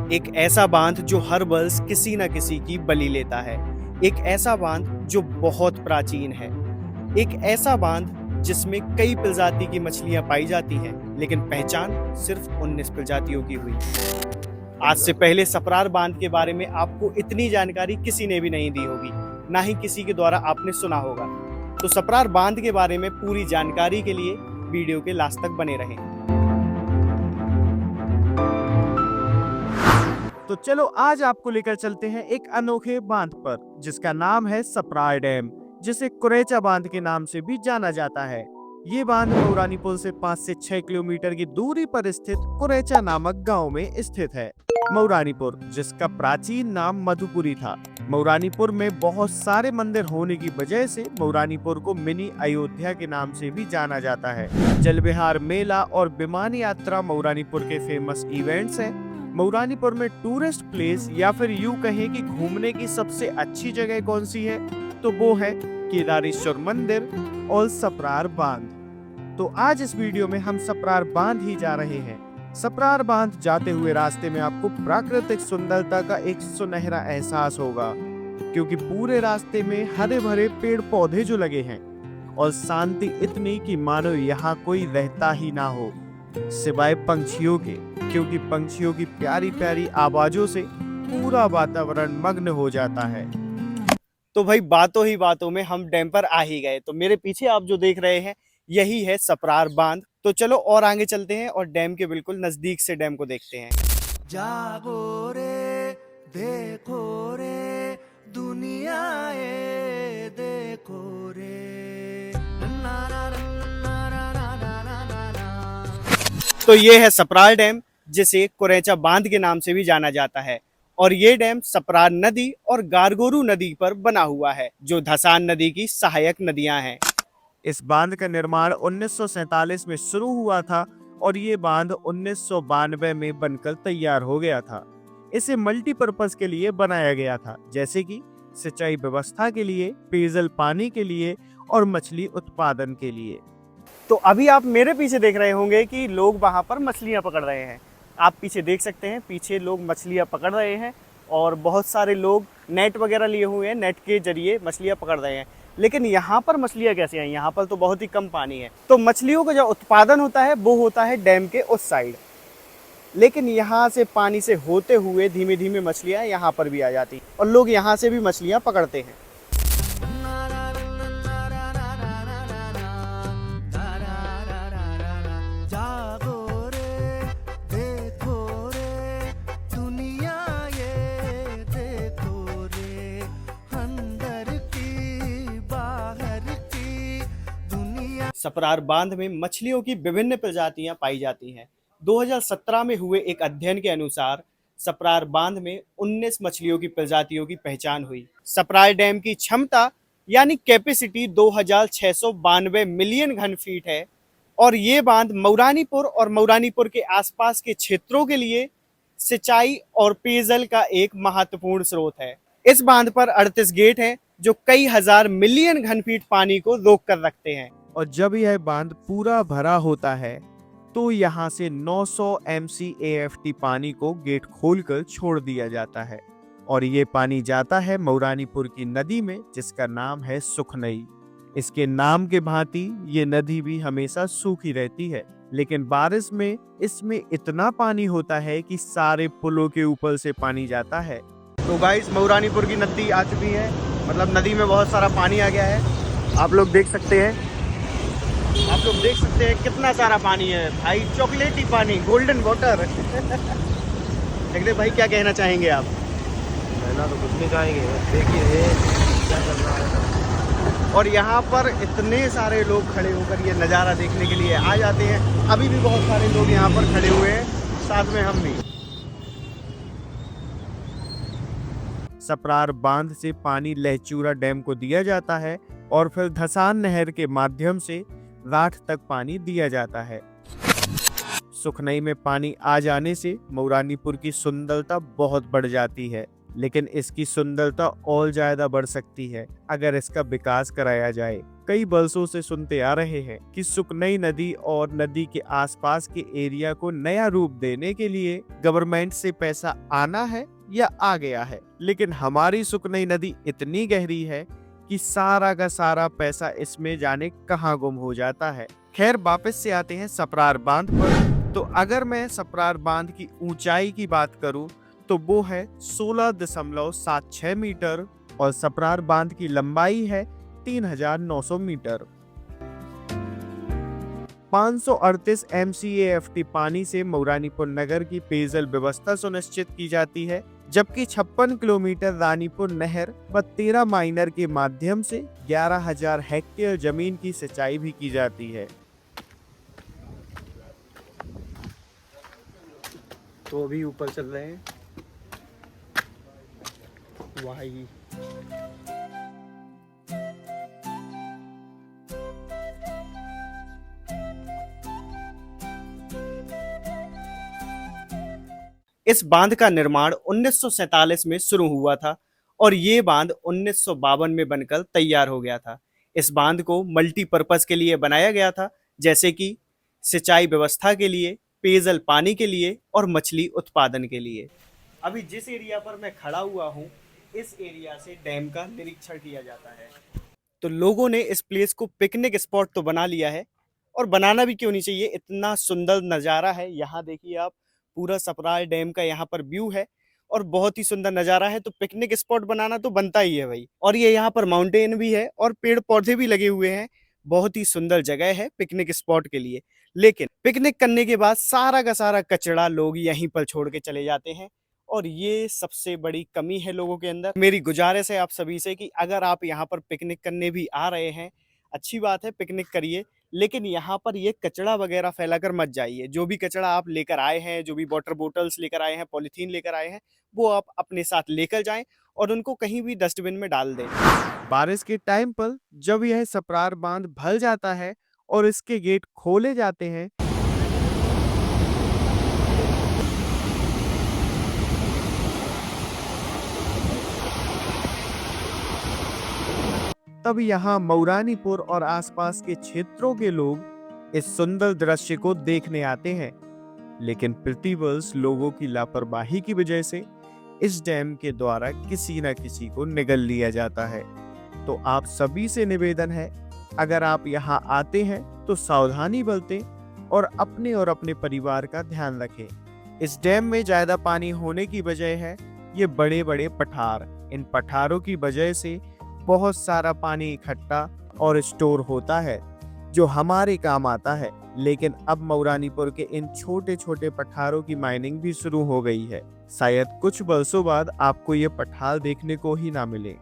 एक ऐसा बांध जो हर वर्ष किसी न किसी की बलि लेता है। एक ऐसा बांध जो बहुत प्राचीन है। एक ऐसा बांध जिसमें कई प्रजाति की मछलियां पाई जाती हैं, लेकिन पहचान सिर्फ 19 प्रजातियों की हुई। आज से पहले सप्रार बांध के बारे में आपको इतनी जानकारी किसी ने भी नहीं दी होगी, ना ही किसी के द्वारा आपने सुना होगा। तो सप्रार बांध के बारे में पूरी जानकारी के लिए वीडियो के लास्ट तक बने रहें। तो चलो आज आपको लेकर चलते हैं एक अनोखे बांध पर, जिसका नाम है सप्रार डैम, जिसे कुरेचा बांध के नाम से भी जाना जाता है। ये बांध मऊरानीपुर से 5 से 6 किलोमीटर की दूरी पर स्थित कुरेचा नामक गांव में स्थित है। मऊरानीपुर, जिसका प्राचीन नाम मधुपुरी था। मऊरानीपुर में बहुत सारे मंदिर होने की वजह से मऊरानीपुर को मिनी अयोध्या के नाम से भी जाना जाता है। जलविहार मेला और विमान यात्रा मऊरानीपुर के फेमस इवेंट्स हैं। मऊरानीपुर में टूरिस्ट प्लेस या फिर यूं कहें कि घूमने की सबसे अच्छी जगह कौन सी है, तो वो है केदारेश्वर मंदिर और सप्रार बांध। तो आज इस वीडियो में हम सप्रार बांध ही जा रहे हैं। सप्रार बांध जाते हुए रास्ते में आपको प्राकृतिक सुंदरता का एक सुनहरा एहसास होगा, क्योंकि पूरे रास्ते में हरे भरे पेड़ पौधे जो लगे हैं और शांति इतनी कि मानो यहाँ कोई रहता ही ना हो, सिवाय पंछियों के, क्योंकि पंछियों की प्यारी प्यारी आवाजों से पूरा वातावरण मग्न हो जाता है। तो भाई बातों ही बातों में हम डैम पर आ ही गए। तो मेरे पीछे आप जो देख रहे हैं यही है सप्रार बांध। तो चलो और आगे चलते हैं और डैम के बिल्कुल नजदीक से डैम को देखते हैं। जागो रे देखो रे दुनिया ये देखो रे ना ना ना ना ना ना ना ना। तो ये है सप्रार डैम, जिसे कुरेचा बांध के नाम से भी जाना जाता है। और ये डैम सप्रार नदी और गारगोरू नदी पर बना हुआ है, जो धसान नदी की सहायक नदियां हैं। इस बांध का निर्माण 1947 में शुरू हुआ था और ये बांध 1992 में बनकर तैयार हो गया था। इसे मल्टीपर्पज के लिए बनाया गया था, जैसे कि सिंचाई व्यवस्था के लिए, पेयजल पानी के लिए और मछली उत्पादन के लिए। तो अभी आप मेरे पीछे देख रहे होंगे कि लोग वहां पर मछलियां पकड़ रहे हैं। आप पीछे देख सकते हैं, पीछे लोग मछलियां पकड़ रहे हैं और बहुत सारे लोग नेट वगैरह लिए हुए हैं, नेट के जरिए मछलियां पकड़ रहे हैं। लेकिन यहाँ पर मछलियाँ कैसे हैं? यहाँ पर तो बहुत ही कम पानी है, तो मछलियों का जो उत्पादन होता है वो होता है डैम के उस साइड। लेकिन यहाँ से पानी से होते हुए धीमे धीमे मछलियाँ यहाँ पर भी आ जाती और लोग यहाँ से भी मछलियाँ पकड़ते हैं। सप्रार बांध में मछलियों की विभिन्न प्रजातियां पाई जाती हैं। 2017 में हुए एक अध्ययन के अनुसार सप्रार बांध में 19 मछलियों की प्रजातियों की पहचान हुई। सप्रार डैम की क्षमता यानी कैपेसिटी 2692 मिलियन घन फीट है और ये बांध मऊरानीपुर और मऊरानीपुर के आसपास के क्षेत्रों के लिए सिंचाई और पेयजल का एक महत्वपूर्ण स्रोत है। इस बांध पर 38 गेट हैं जो कई हजार मिलियन घन फीट पानी को रोक कर रखते हैं। और जब यह बांध पूरा भरा होता है तो यहाँ से 900 MCAFT पानी को गेट खोलकर छोड़ दिया जाता है और ये पानी जाता है मऊरानीपुर की नदी में, जिसका नाम है सुखनई। इसके नाम के भांति ये नदी भी हमेशा सूखी रहती है, लेकिन बारिश में इसमें इतना पानी होता है कि सारे पुलों के ऊपर से पानी जाता है। तो गाइस, मऊरानीपुर की नदी आ चुकी है, मतलब नदी में बहुत सारा पानी आ गया है। आप लोग देख सकते हैं, कितना सारा पानी है भाई, चॉकलेटी पानी, गोल्डन वाटर। देखते भाई, क्या कहना चाहेंगे आप? कहना तो कुछ नहीं चाहेंगे, देखिए क्या कर रहा है। और यहाँ पर इतने सारे लोग खड़े होकर ये नज़ारा देखने के लिए आ जाते हैं। अभी भी बहुत सारे लोग यहाँ पर खड़े हुए हैं, साथ में हम भी। सप्रार बांध से पानी लहचूरा डैम को दिया जाता है और फिर धसान नहर के माध्यम से राठ तक पानी दिया जाता है। सुखनई में पानी आ जाने से मऊरानीपुर की सुंदरता बहुत बढ़ जाती है, लेकिन इसकी सुंदरता और ज्यादा बढ़ सकती है अगर इसका विकास कराया जाए। कई बरसों से सुनते आ रहे हैं कि सुकनई नदी और नदी के आसपास के एरिया को नया रूप देने के लिए गवर्नमेंट से पैसा आना है या आ गया है, लेकिन हमारी सुकनई नदी इतनी गहरी है कि सारा का सारा पैसा इसमें जाने कहाँ गुम हो जाता है। खैर, वापस से आते हैं सप्रार बांध पर। तो अगर मैं सप्रार बांध की ऊंचाई की बात करूं तो वो है 16.76 मीटर और सप्रार बांध की लंबाई है 3,900 मीटर। 538 MCAFT पानी से मऊरानीपुर नगर की पेयजल व्यवस्था सुनिश्चित की जाती है, जबकि 56 किलोमीटर रानीपुर नहर व 13 माइनर के माध्यम से 11,000 हेक्टेयर जमीन की सिंचाई भी की जाती है। तो अभी ऊपर चल रहे हैं। वाही इस बांध का निर्माण 1947 में शुरू हुआ था और ये बांध 1952 में बनकर तैयार हो गया था। इस बांध को मल्टीपर्पज के लिए बनाया गया था, जैसे कि सिंचाई व्यवस्था के लिए, पेयजल पानी के लिए और मछली उत्पादन के लिए। अभी जिस एरिया पर मैं खड़ा हुआ हूँ, इस एरिया से डैम का निरीक्षण किया जाता है। तो लोगों ने इस प्लेस को पिकनिक स्पॉट तो बना लिया है, और बनाना भी क्यों नहीं चाहिए, इतना सुंदर नज़ारा है। यहाँ देखिए आप, पूरा सप्रार डैम का यहाँ पर व्यू है और बहुत ही सुंदर नज़ारा है, तो पिकनिक स्पॉट बनाना तो बनता ही है भाई। और ये यहाँ पर माउंटेन भी है और पेड़ पौधे भी लगे हुए हैं, बहुत ही सुंदर जगह है पिकनिक स्पॉट के लिए। लेकिन पिकनिक करने के बाद सारा का सारा कचरा लोग यहीं पर छोड़ के चले जाते हैं, और ये सबसे बड़ी कमी है लोगों के अंदर। मेरी गुजारिश है आप सभी से कि अगर आप यहाँ पर पिकनिक करने भी आ रहे हैं, अच्छी बात है, पिकनिक करिए, लेकिन यहाँ पर ये कचरा वगैरह फैलाकर मत जाइए। जो भी कचरा आप लेकर आए हैं, जो भी वाटर बोतल्स लेकर आए हैं, पॉलीथीन लेकर आए हैं, वो आप अपने साथ लेकर जाएं और उनको कहीं भी डस्टबिन में डाल दें। बारिश के टाइम पर जब यह सप्रार बांध भर जाता है और इसके गेट खोले जाते हैं, तब यहाँ मऊरानीपुर और आसपास के क्षेत्रों के लोग इस सुंदर दृश्य को देखने आते हैं। लेकिन प्रतिवर्ष लोगों की लापरवाही की वजह से इस डैम के द्वारा किसी न किसी को निगल लिया जाता है। तो आप सभी से निवेदन है, अगर आप यहाँ आते हैं तो सावधानी बरतें और अपने परिवार का ध्यान रखें। इस डैम में ज्यादा पानी होने की वजह है ये बड़े बड़े पठार। इन पठारों की वजह से बहुत सारा पानी इकट्ठा और स्टोर होता है जो हमारे काम आता है। लेकिन अब मऊरानीपुर के इन छोटे छोटे पठारों की माइनिंग भी शुरू हो गई है। शायद कुछ वर्षों बाद आपको ये पठार देखने को ही ना मिले।